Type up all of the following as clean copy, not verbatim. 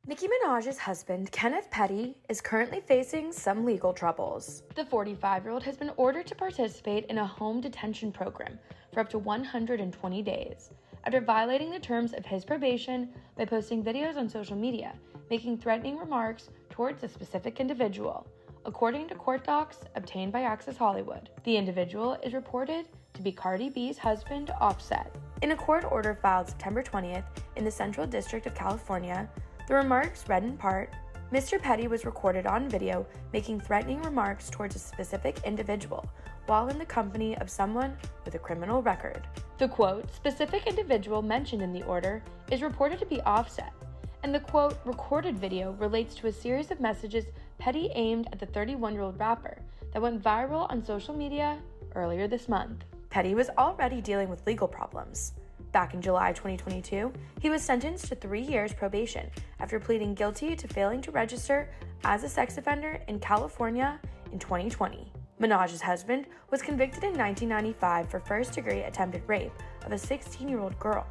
Nicki Minaj's husband, Kenneth Petty, is currently facing some legal troubles. The 45-year-old has been ordered to participate in a home detention program for up to 120 days after violating the terms of his probation by posting videos on social media, making threatening remarks towards a specific individual. According to court docs obtained by Access Hollywood, the individual is reported to be Cardi B's husband, Offset. In a court order filed September 20th in the Central District of California, the remarks read in part, Mr. Petty was recorded on video making threatening remarks towards a specific individual while in the company of someone with a criminal record. The quote, specific individual mentioned in the order is reported to be Offset, and the quote, recorded video relates to a series of messages Petty aimed at the 31-year-old rapper that went viral on social media earlier this month. Petty was already dealing with legal problems. Back in July 2022, he was sentenced to 3 years probation after pleading guilty to failing to register as a sex offender in California in 2020. Minaj's husband was convicted in 1995 for first-degree attempted rape of a 16-year-old girl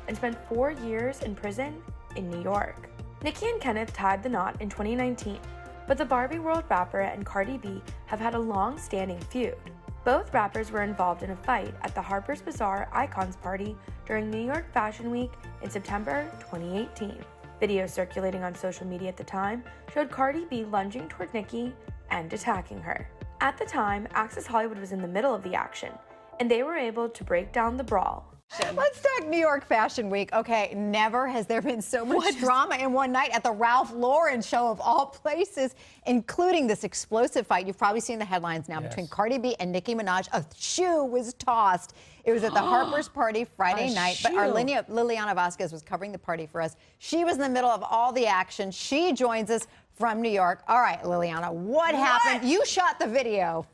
and spent 4 years in prison in New York. Nicki and Kenneth tied the knot in 2019, but the Barbie World rapper and Cardi B have had a long-standing feud. Both rappers were involved in a fight at the Harper's Bazaar Icons party during New York Fashion Week in September 2018. Videos circulating on social media at the time showed Cardi B lunging toward Nicki and attacking her. At the time, Access Hollywood was in the middle of the action, and they were able to break down the brawl. Let's talk New York Fashion Week. Okay, never has there been so much drama in one night at the Ralph Lauren show of all places, including this explosive fight. You've probably seen the headlines now between Cardi B and Nicki Minaj. A shoe was tossed. It was at the Harper's party Friday night, but our Liliana Vasquez was covering the party for us. She was in the middle of all the action. She joins us from New York. All right, Liliana, what happened? You shot the video.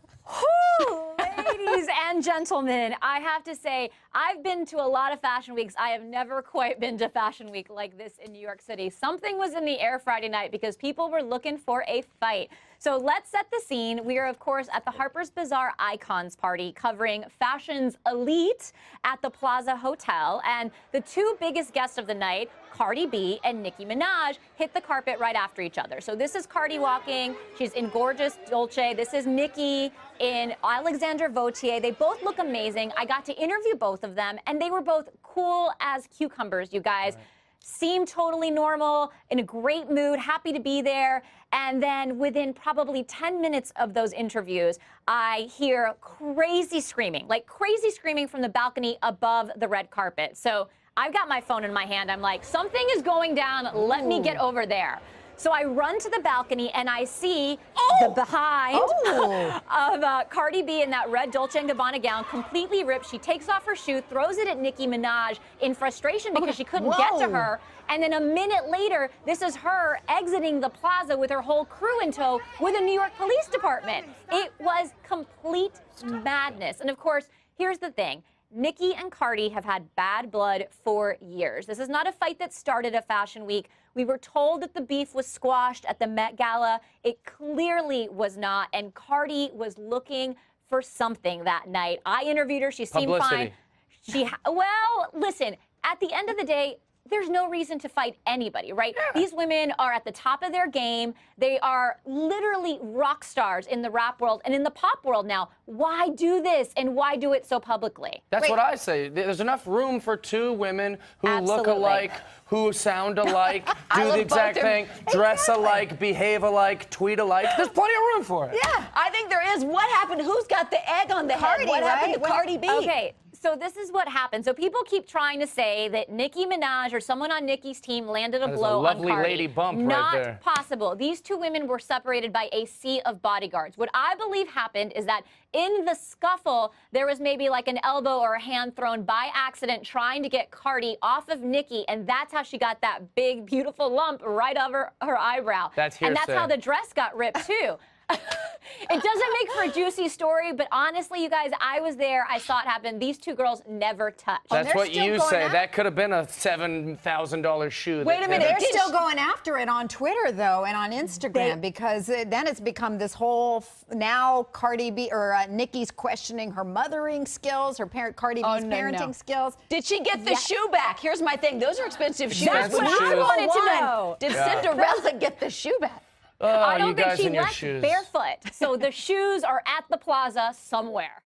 Ladies and gentlemen, I have to say, I've been to a lot of fashion weeks. I have never quite been to fashion week like this in New York City. Something was in the air Friday night because people were looking for a fight. So let's set the scene. We are, of course, at the Harper's Bazaar Icons party covering fashion's elite at the Plaza Hotel. And the two biggest guests of the night, Cardi B and Nicki Minaj, hit the carpet right after each other. So this is Cardi walking. She's in gorgeous Dolce. This is Nicki in Alexander Vautier. They both look amazing. I got to interview both of them, and they were both cool as cucumbers, you guys. Right. Seemed totally normal, in a great mood, happy to be there. And then within probably 10 minutes of those interviews, I hear crazy screaming from the balcony above the red carpet. So I've got my phone in my hand. I'm like, something is going down. Let me get over there. So I run to the balcony and I see the behind of Cardi B in that red Dolce & Gabbana gown, completely ripped. She takes off her shoe, throws it at Nicki Minaj in frustration because she couldn't get to her. And then a minute later, this is her exiting the plaza with her whole crew in tow with a New York Police Department. It was complete madness. And of course, here's the thing. Nicki and Cardi have had bad blood for years. This is not a fight that started at Fashion Week. We were told that the beef was squashed at the Met Gala. It clearly was not, and Cardi was looking for something that night. I interviewed her. She seemed fine. Well, listen, at the end of the day, there's no reason to fight anybody, right? Yeah. These women are at the top of their game. They are literally rock stars in the rap world and in the pop world now. Why do this and why do it so publicly? That's what I say. There's enough room for two women who look alike, who sound alike, do the exact thing, dress alike, behave alike, tweet alike. There's plenty of room for it. Yeah, I think there is. What happened? Who's got the egg on the head? What happened to Cardi B? Okay. So this is what happened. So people keep trying to say that Nicki Minaj or someone on Nicki's team landed a blow on Cardi. Lovely lady bump Not right there. possible. These two women were separated by a sea of bodyguards. What I believe happened is that in the scuffle, there was maybe like an elbow or a hand thrown by accident trying to get Cardi off of Nicki, and that's how she got that big, beautiful lump right over her eyebrow. That's hearsay. And that's how the dress got ripped, too. It doesn't make for a juicy story, but honestly, you guys, I was there. I saw it happen. These two girls never touched. That's what you say. That could have been a $7,000 shoe. Wait a minute. They're still going after it on Twitter, though, and on Instagram, because then it's become this whole, now Cardi B, or Nicki's questioning her mothering skills, Cardi B's parenting skills. Did she get the shoe back? Here's my thing. Those are expensive shoes. That's what I wanted to know. Did Cinderella get the shoe back? I don't think she left barefoot. So the shoes are at the plaza somewhere.